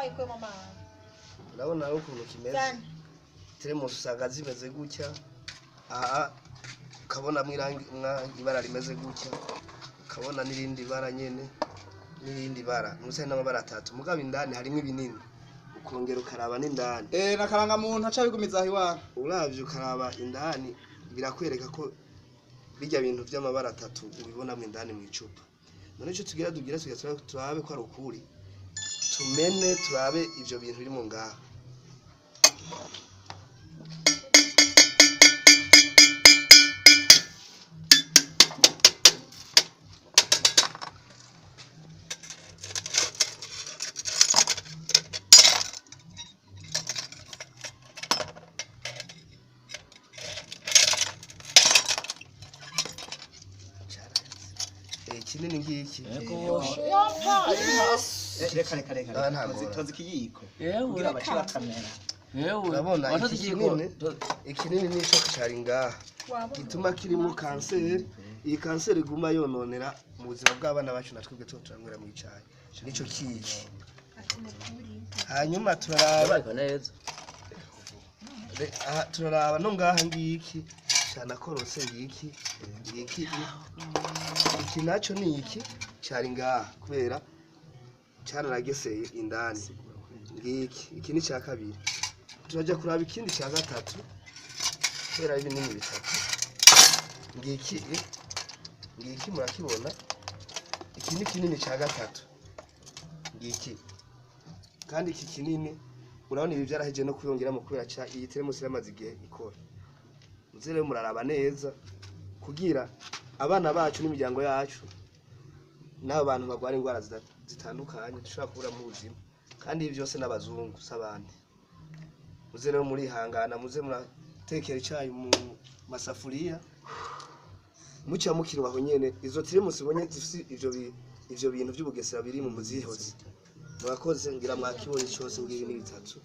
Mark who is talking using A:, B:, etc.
A: iko mama.
B: Urabona ukuntu kimeze. Thermos usanga zimeze gutya. Aha ukabona ibara rimeze gutya. Ukabona n'irindi bara nyene. N'irindi bara. Musa n'amabara atatu. Mugabo indani harimo ibinini. Ukongera ukaraba n'indani.
C: Nakaranga muntu aca bigumiza aho iwawe.
B: Uravye ukaraba indani birakwereka ko bijya bintu by'amabara atatu ubibona mu indani mu icupa. None cyo tugira turabe ko ari ukuri. Tumene turabe ivyo bintu biri mu ngaha. Kinini ngiki
C: reka tozi kiyiko kugira abashira kamera
B: urabona ikinini nico cyari ngaha gituma kirimo kanseri. Iyi kanseri iguma yononera mu buzima bw'abana bacu natwebwe turanywera mu icayi nico kiki. Hanyuma turaraba no ngaha ngiki cyana korose ngiki iki naco ni iki cyari ngaha kubera cyararageseye indani iki ni cya kabiri. Turajya kuraba ikindi cya gatatu kubera ibinini bitatu ngiki murakibona. Iki ni kinini cya gatatu ngiki kandi iki kinini urabona ibi byaraheje no kuyongeramo kubera cha iyi Thermos yamaze igihe ikora. Muzere muraraba neza kugira abana bacu n'imiryango yacu n'abo bantu bagwara indwara zitandukanye dushobora kubura mu buzima kandi ibi byose n'abazungu s'abandi. Muze rero muri hangana muze muratekera icyayi mu masafuriya mucya mukirwaho nyene. Izo Thermos bonye zifite ivyo bintu by'ubugesera biri mu muzihozi. Murakoze ngira mwakibonye cyose ngibi ni bitatu.